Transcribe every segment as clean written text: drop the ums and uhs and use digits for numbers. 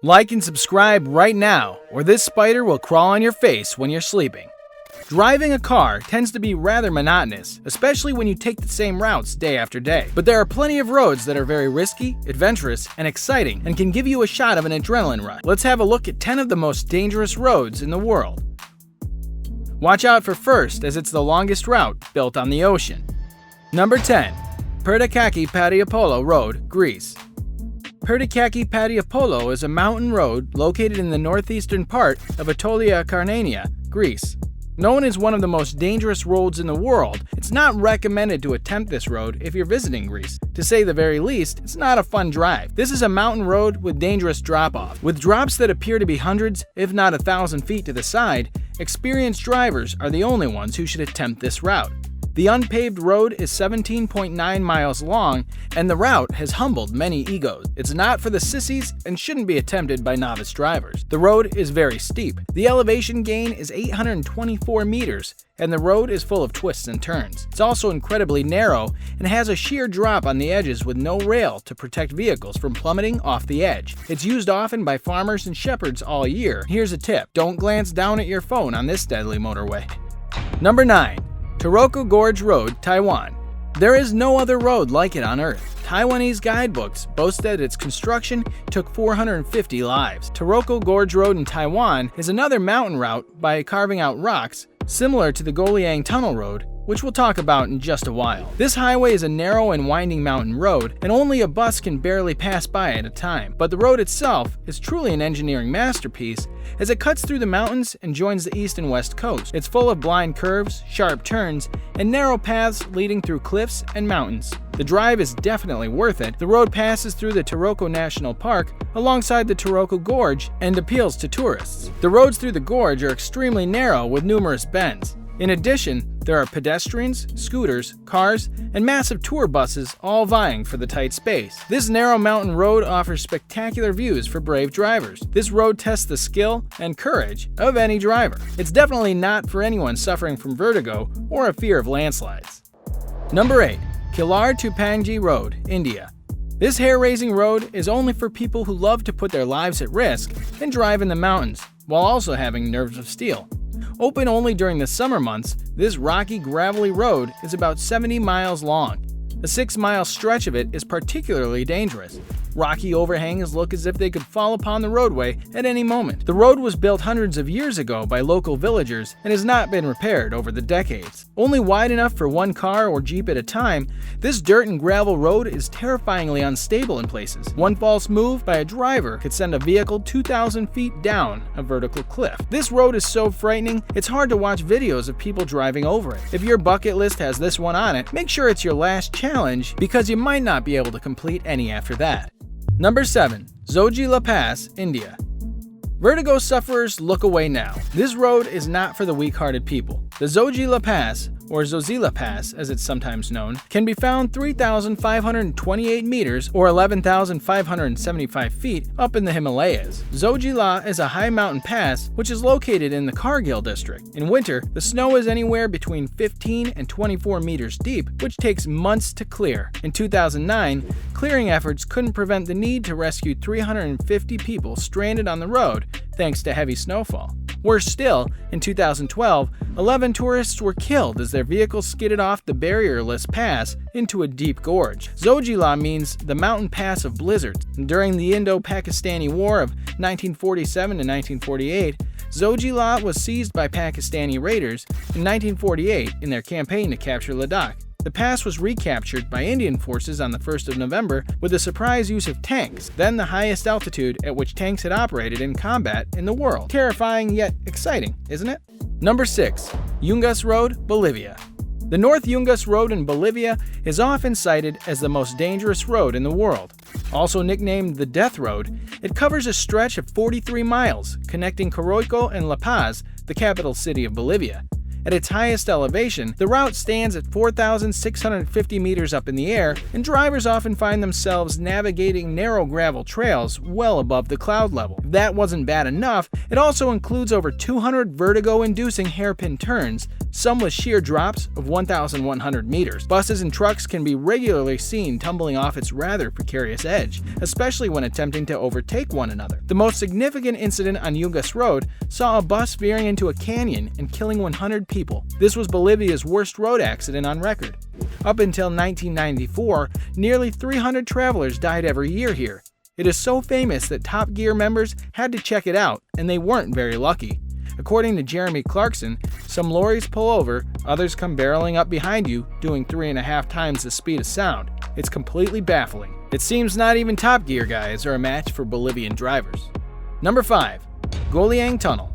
Like and subscribe right now, or this spider will crawl on your face when you're sleeping. Driving a car tends to be rather monotonous, especially when you take the same routes day after day. But there are plenty of roads that are very risky, adventurous, and exciting, and can give you a shot of an adrenaline rush. Let's have a look at 10 of the most dangerous roads in the world. Watch out for first, as it's the longest route built on the ocean. Number 10. Pertikachi-Padiapolo Road, Greece. Pertikachi-Padiapolo is a mountain road located in the northeastern part of Aetolia-Carnania, Greece. Known as one of the most dangerous roads in the world, it's not recommended to attempt this road if you're visiting Greece. To say the very least, it's not a fun drive. This is a mountain road with dangerous drop-off. With drops that appear to be hundreds, if not 1,000 feet to the side, experienced drivers are the only ones who should attempt this route. The unpaved road is 17.9 miles long, and the route has humbled many egos. It's not for the sissies and shouldn't be attempted by novice drivers. The road is very steep. The elevation gain is 824 meters, and the road is full of twists and turns. It's also incredibly narrow and has a sheer drop on the edges with no rail to protect vehicles from plummeting off the edge. It's used often by farmers and shepherds all year. Here's a tip: don't glance down at your phone on this deadly motorway. Number 9. Taroko Gorge Road, Taiwan. There is no other road like it on Earth. Taiwanese guidebooks boast that its construction took 450 lives. Taroko Gorge Road in Taiwan is another mountain route by carving out rocks, similar to the Goliang Tunnel Road, which we'll talk about in just a while. This highway is a narrow and winding mountain road, and only a bus can barely pass by at a time. But the road itself is truly an engineering masterpiece, as it cuts through the mountains and joins the east and west coast. It's full of blind curves, sharp turns, and narrow paths leading through cliffs and mountains. The drive is definitely worth it. The road passes through the Taroko National Park alongside the Taroko Gorge and appeals to tourists. The roads through the gorge are extremely narrow with numerous bends. In addition, there are pedestrians, scooters, cars, and massive tour buses all vying for the tight space. This narrow mountain road offers spectacular views for brave drivers. This road tests the skill and courage of any driver. It's definitely not for anyone suffering from vertigo or a fear of landslides. Number 8. Kilar to Panji Road, India. This hair-raising road is only for people who love to put their lives at risk and drive in the mountains, while also having nerves of steel. Open only during the summer months, this rocky, gravelly road is about 70 miles long. A 6-mile stretch of it is particularly dangerous. Rocky overhangs look as if they could fall upon the roadway at any moment. The road was built hundreds of years ago by local villagers and has not been repaired over the decades. Only wide enough for one car or jeep at a time, this dirt and gravel road is terrifyingly unstable in places. One false move by a driver could send a vehicle 2,000 feet down a vertical cliff. This road is so frightening, it's hard to watch videos of people driving over it. If your bucket list has this one on it, make sure it's your last challenge, because you might not be able to complete any after that. Number 7. Zojila Pass, India. Vertigo sufferers, look away now. This road is not for the weak-hearted people. The Zojila Pass, or Zojila Pass as it's sometimes known, can be found 3,528 meters or 11,575 feet up in the Himalayas. Zojila is a high mountain pass which is located in the Kargil district. In winter, the snow is anywhere between 15 and 24 meters deep, which takes months to clear. In 2009, clearing efforts couldn't prevent the need to rescue 350 people stranded on the road thanks to heavy snowfall. Worse still, in 2012, 11 tourists were killed as their vehicles skidded off the barrierless pass into a deep gorge. Zojila means the mountain pass of blizzards. During the Indo-Pakistani War of 1947 to 1948, Zojila was seized by Pakistani raiders in 1948 in their campaign to capture Ladakh. The pass was recaptured by Indian forces on the 1st of November with the surprise use of tanks, then the highest altitude at which tanks had operated in combat in the world. Terrifying yet exciting, isn't it? Number 6. Yungas Road, Bolivia. The North Yungas Road in Bolivia is often cited as the most dangerous road in the world. Also nicknamed the Death Road, it covers a stretch of 43 miles, connecting Coroico and La Paz, the capital city of Bolivia. At its highest elevation, the route stands at 4,650 meters up in the air, and drivers often find themselves navigating narrow gravel trails well above the cloud level. If that wasn't bad enough, it also includes over 200 vertigo-inducing hairpin turns, some with sheer drops of 1,100 meters. Buses and trucks can be regularly seen tumbling off its rather precarious edge, especially when attempting to overtake one another. The most significant incident on Yungas Road saw a bus veering into a canyon and killing 100 people. This was Bolivia's worst road accident on record. Up until 1994, nearly 300 travelers died every year here. It is so famous that Top Gear members had to check it out, and they weren't very lucky. According to Jeremy Clarkson, some lorries pull over, others come barreling up behind you, doing 3.5 times the speed of sound. It's completely baffling. It seems not even Top Gear guys are a match for Bolivian drivers. Number 5. Guoliang Tunnel.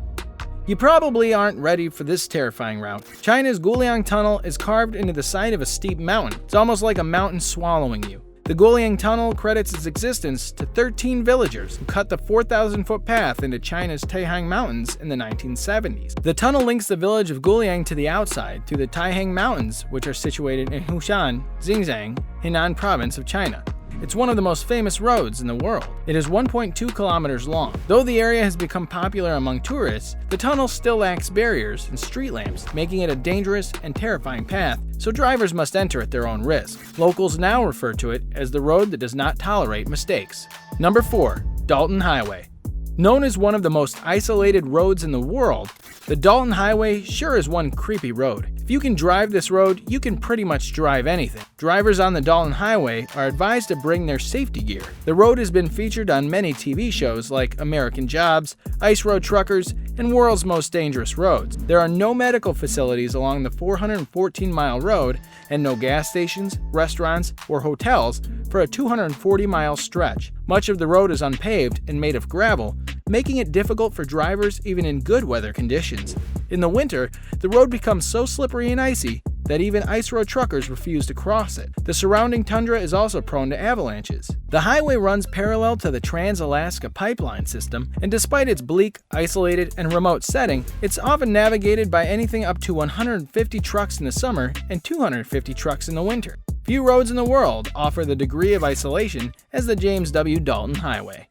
You probably aren't ready for this terrifying route. China's Guoliang Tunnel is carved into the side of a steep mountain. It's almost like a mountain swallowing you. The Guoliang Tunnel credits its existence to 13 villagers who cut the 4,000-foot path into China's Taihang Mountains in the 1970s. The tunnel links the village of Guoliang to the outside through the Taihang Mountains, which are situated in Hushan, Xinjiang, Henan province of China. It's one of the most famous roads in the world. It is 1.2 kilometers long. Though the area has become popular among tourists, the tunnel still lacks barriers and street lamps, making it a dangerous and terrifying path, so drivers must enter at their own risk. Locals now refer to it as the road that does not tolerate mistakes. Number 4. Dalton Highway. Known as one of the most isolated roads in the world, the Dalton Highway sure is one creepy road. If you can drive this road, you can pretty much drive anything. Drivers on the Dalton Highway are advised to bring their safety gear. The road has been featured on many TV shows like American Jobs, Ice Road Truckers, and World's Most Dangerous Roads. There are no medical facilities along the 414-mile road and no gas stations, restaurants, or hotels for a 240-mile stretch. Much of the road is unpaved and made of gravel, making it difficult for drivers even in good weather conditions. In the winter, the road becomes so slippery and icy that even ice road truckers refuse to cross it. The surrounding tundra is also prone to avalanches. The highway runs parallel to the Trans-Alaska Pipeline system, and despite its bleak, isolated, and remote setting, it's often navigated by anything up to 150 trucks in the summer and 250 trucks in the winter. Few roads in the world offer the degree of isolation as the James W. Dalton Highway.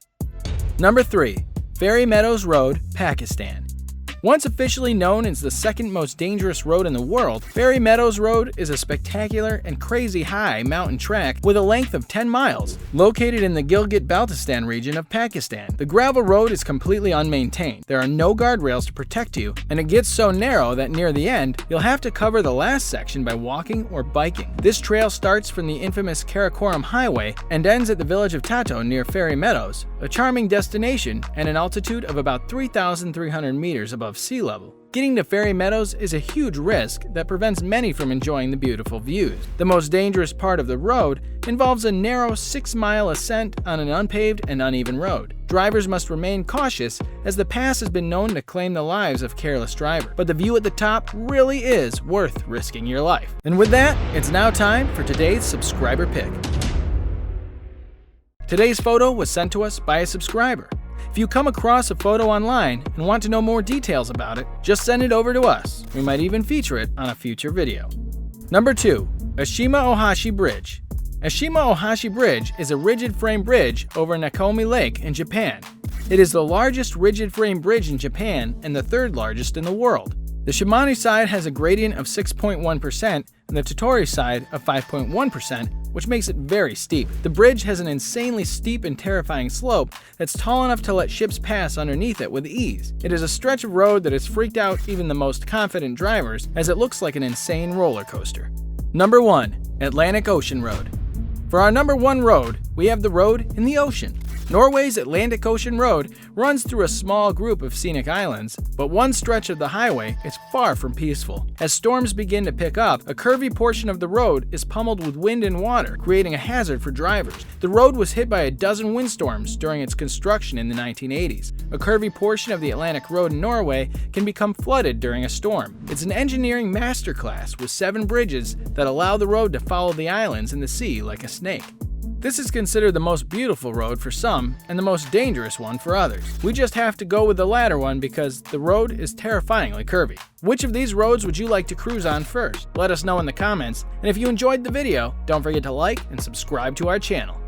Number 3. Fairy Meadows Road, Pakistan. Once officially known as the second most dangerous road in the world, Fairy Meadows Road is a spectacular and crazy high mountain track with a length of 10 miles, located in the Gilgit-Baltistan region of Pakistan. The gravel road is completely unmaintained. There are no guardrails to protect you, and it gets so narrow that near the end, you'll have to cover the last section by walking or biking. This trail starts from the infamous Karakoram Highway and ends at the village of Tato near Fairy Meadows, a charming destination at an altitude of about 3,300 meters above sea level. Getting to Fairy Meadows is a huge risk that prevents many from enjoying the beautiful views. The most dangerous part of the road involves a narrow 6-mile ascent on an unpaved and uneven road. Drivers must remain cautious as the pass has been known to claim the lives of careless drivers, but the view at the top really is worth risking your life. And with that, it's now time for today's subscriber pick. Today's photo was sent to us by a subscriber. If you come across a photo online and want to know more details about it, just send it over to us. We might even feature it on a future video. Number 2. Ashima Ohashi Bridge. Ashima Ohashi Bridge is a rigid frame bridge over Nakomi Lake in Japan. It is the largest rigid frame bridge in Japan and the third largest in the world. The Shimane side has a gradient of 6.1% and the Tottori side of 5.1%, which makes it very steep. The bridge has an insanely steep and terrifying slope that's tall enough to let ships pass underneath it with ease. It is a stretch of road that has freaked out even the most confident drivers, as it looks like an insane roller coaster. Number 1. Atlantic Ocean Road. For our number 1 road, we have the road in the ocean. Norway's Atlantic Ocean Road runs through a small group of scenic islands, but one stretch of the highway is far from peaceful. As storms begin to pick up, a curvy portion of the road is pummeled with wind and water, creating a hazard for drivers. The road was hit by a dozen windstorms during its construction in the 1980s. A curvy portion of the Atlantic Road in Norway can become flooded during a storm. It's an engineering masterclass with 7 bridges that allow the road to follow the islands and the sea like a snake. This is considered the most beautiful road for some and the most dangerous one for others. We just have to go with the latter one because the road is terrifyingly curvy. Which of these roads would you like to cruise on first? Let us know in the comments, and if you enjoyed the video, don't forget to like and subscribe to our channel.